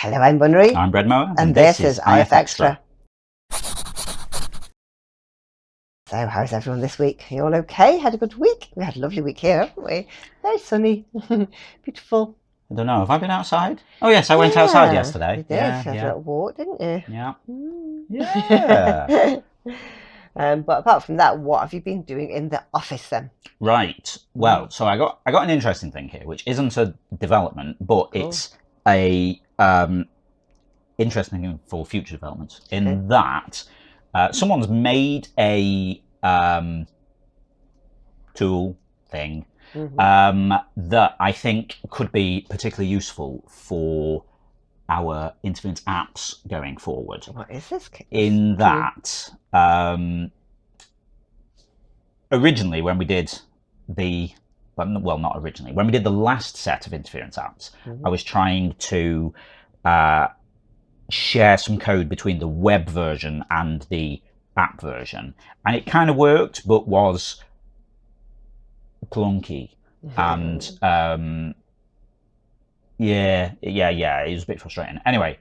Hello, I'm Bunnery. I'm Breadmower. And this is IFXtra. So, how's everyone this week? You all okay? Had a good week? We had a lovely week here, haven't we? Very sunny. Beautiful. I don't know, have I been outside? Oh yes, I went outside yesterday. You did. You had a little walk, didn't you? Yeah. Yeah. But apart from that, what have you been doing in the office then? Right. Well, so I got an interesting thing here, which isn't a development, but it's a interesting thing for future developments. In that, someone's made a tool thing that I think could be particularly useful for our Interference apps going forward. What is this? In that, originally when we did not originally, when we did the last set of Interference apps, I was trying to share some code between the web version and the app version, and it kind of worked, but was clunky, and yeah, it was a bit frustrating. Anyway,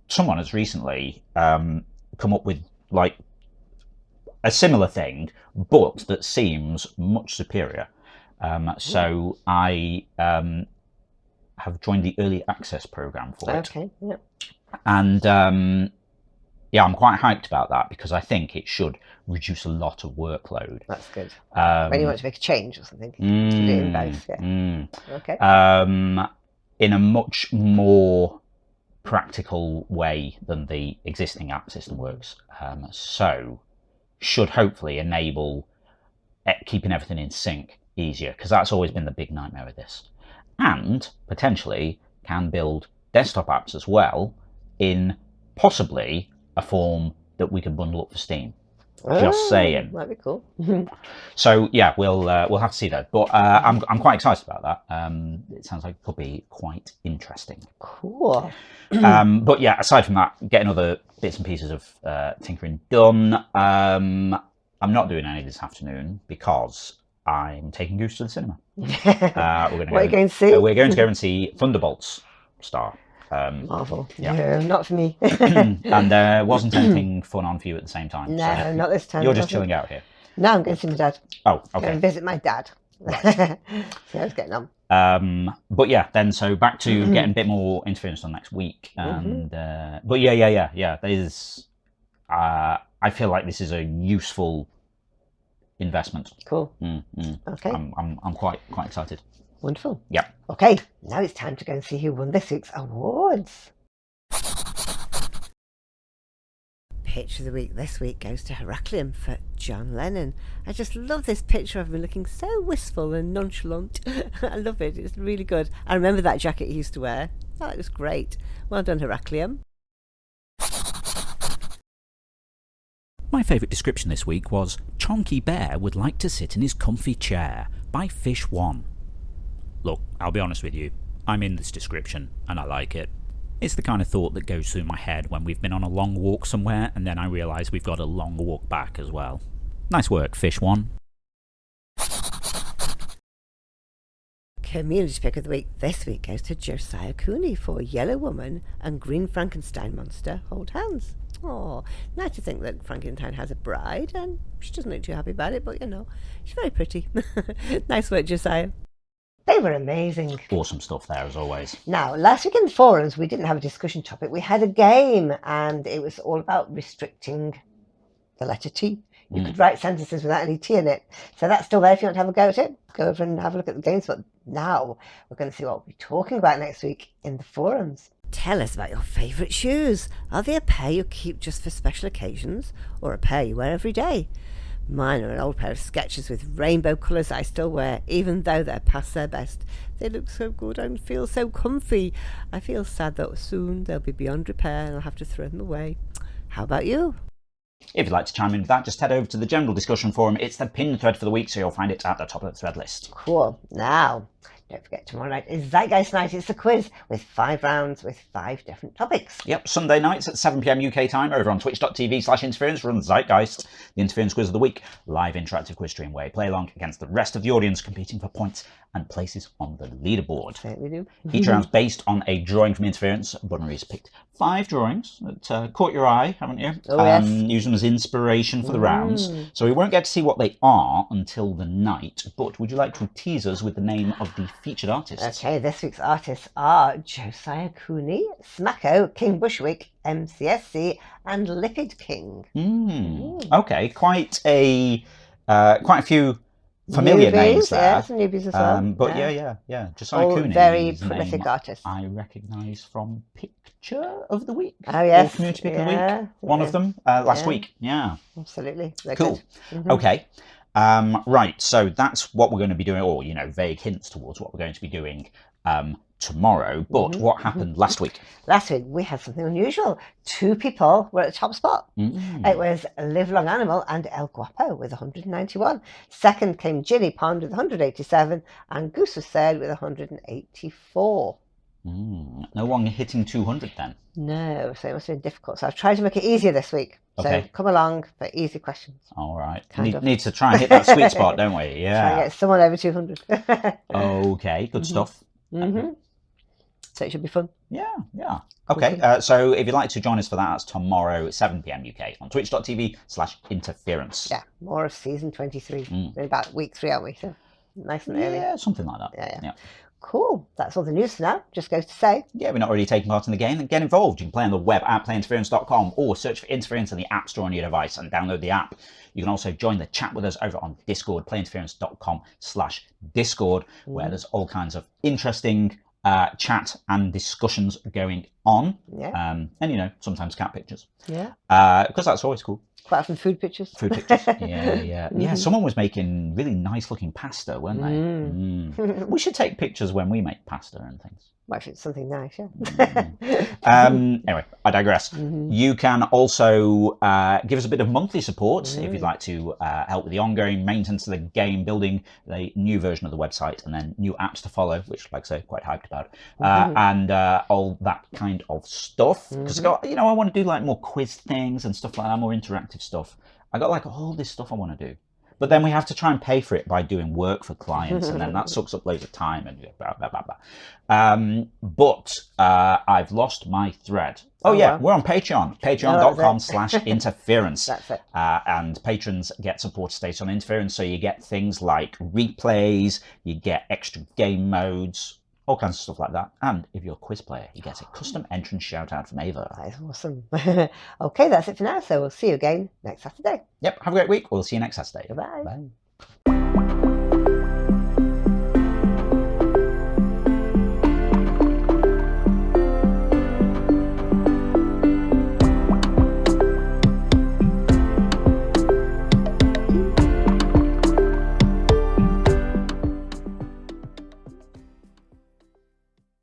someone has recently come up with like a similar thing, but that seems much superior. So I have joined the early access program for it. Okay, yeah. And yeah, I'm quite hyped about that because I think it should reduce a lot of workload. That's good. When you want to make a change or something, to do in both. Yeah. Okay. In a much more practical way than the existing app system works. So should hopefully enable keeping everything in sync easier, because that's always been the big nightmare with this. And potentially can build desktop apps as well in possibly a form that we can bundle up for Steam. Just saying. That'd be cool. So yeah, we'll have to see that. But I'm quite excited about that. It sounds like it could be quite interesting. Cool. But yeah, aside from that, getting other bits and pieces of tinkering done. I'm not doing any this afternoon because I'm taking Goose to the cinema. What are you going to see? We're going to go and see Thunderbolts star. Marvel. Yeah. No, not for me. And there wasn't anything fun on for you at the same time. No, so not this time. You're just chilling out here. No, I'm going to see my dad. Oh, okay. Going to visit my dad. Right. See how it's getting on. But yeah, then so back to getting a bit more Interference on next week. And but yeah. There's I feel like this is a useful investment. Cool. Okay. I'm quite excited. Wonderful. Yeah. Okay, now it's time to go and see who won this week's awards. Picture of the week this week goes to Heraclium for John Lennon. I just love this picture of him looking so wistful and nonchalant. I love it. It's really good. I remember that jacket he used to wear. That was great. Well done, Heraclium. My favourite description this week was "Chonky Bear would like to sit in his comfy chair" by Fish1. Look, I'll be honest with you, I'm in this description and I like it. It's the kind of thought that goes through my head when we've been on a long walk somewhere and then I realise we've got a long walk back as well. Nice work, Fish1. Community pick of the week this week goes to Josiah Cooney for Yellow Woman and Green Frankenstein Monster Hold Hands. Oh, nice to think that Frankenstein has a bride and she doesn't look too happy about it, but you know, she's very pretty. Nice work, Josiah. They were amazing. Awesome stuff there, as always. Now, last week in the forums, we didn't have a discussion topic. We had a game, and it was all about restricting the letter T. You could write sentences without any T in it. So that's still there if you want to have a go at it. Go over and have a look at the games. But now we're going to see what we'll be talking about next week in the forums. Tell us about your favourite shoes. Are they a pair you keep just for special occasions, or a pair you wear every day? Mine are an old pair of Skechers with rainbow colours I still wear, even though they're past their best. They look so good and feel so comfy. I feel sad that soon they'll be beyond repair and I'll have to throw them away. How about you? If you'd like to chime in with that, just head over to the general discussion forum. It's the pinned thread for the week, so you'll find it at the top of the thread list. Cool. Now, don't forget, tomorrow night is Zeitgeist Night. It's a quiz with 5 rounds with 5 different topics. Yep, Sunday nights at 7 PM UK time over on twitch.tv/interference runs Zeitgeist, the Interference Quiz of the Week, live interactive quiz stream where you play along against the rest of the audience, competing for points and places on the leaderboard. Certainly do. Each round's based on a drawing from Interference. Bunnery's picked 5 drawings that caught your eye, haven't you? Oh, yes. Use them as inspiration for the rounds. So we won't get to see what they are until the night, but would you like to tease us with the name of the featured artists? Okay, this week's artists are Josiah Cooney, Smacko, King Bushwick, MCSC, and Lipid King. Okay, quite a few familiar names there. Yeah, some newbies as well. But yeah. Josiah all Cooney, very prolific artists. I recognise from Picture of the Week. Oh yes, or Community Pick of the Week. One of them last week. Yeah, absolutely. They're cool. good. Okay. Right, so that's what we're going to be doing, or vague hints towards what we're going to be doing tomorrow. But what happened last week? Last week we had something unusual. 2 people were at the top spot. It was Live Long Animal and El Guapo with 191. Second came Ginny Pond with 187, and Goose was third with 184. No one hitting 200 then? No, so it must have been difficult. So I've tried to make it easier this week. Okay. So come along for easy questions. All right. Kind of. Need to try and hit that sweet spot, don't we? Yeah. Try and get someone over 200. Okay, good stuff. So it should be fun. Yeah. Okay, so if you'd like to join us for that, it's tomorrow at 7 p.m. UK on twitch.tv/interference. Yeah, more of season 23. We're about week 3, aren't we? So nice and early. Yeah, something like that. Yeah. Cool. That's all the news for now. Just goes to say. Yeah, we're not already taking part in the game, then get involved. You can play on the web at playinterference.com or search for Interference in the App Store on your device and download the app. You can also join the chat with us over on Discord, playinterference.com/Discord, where there's all kinds of interesting chat and discussions going on. Yeah. And sometimes cat pictures. Yeah. Because that's always cool. Quite often food pictures. Food pictures. Yeah. Someone was making really nice looking pasta, weren't they? We should take pictures when we make pasta and things. Well, if it's something nice, yeah. Anyway, I digress. You can also give us a bit of monthly support if you'd like to help with the ongoing maintenance of the game, building the new version of the website, and then new apps to follow, which, like I say, quite hyped about, and all that kind of stuff. Because I want to do like more quiz things and stuff like that, more interactive stuff. I got like all this stuff I want to do. But then we have to try and pay for it by doing work for clients, and then that sucks up loads of time and blah, blah, blah, blah. But I've lost my thread. We're on Patreon, patreon.com/interference. That's it. And patrons get support status on Interference, so you get things like replays, you get extra game modes, all kinds of stuff like that. And if you're a quiz player, you get a custom entrance shout out from Ava. That is awesome. Okay, that's it for now. So we'll see you again next Saturday. Yep, have a great week. We'll see you next Saturday. Goodbye. Bye.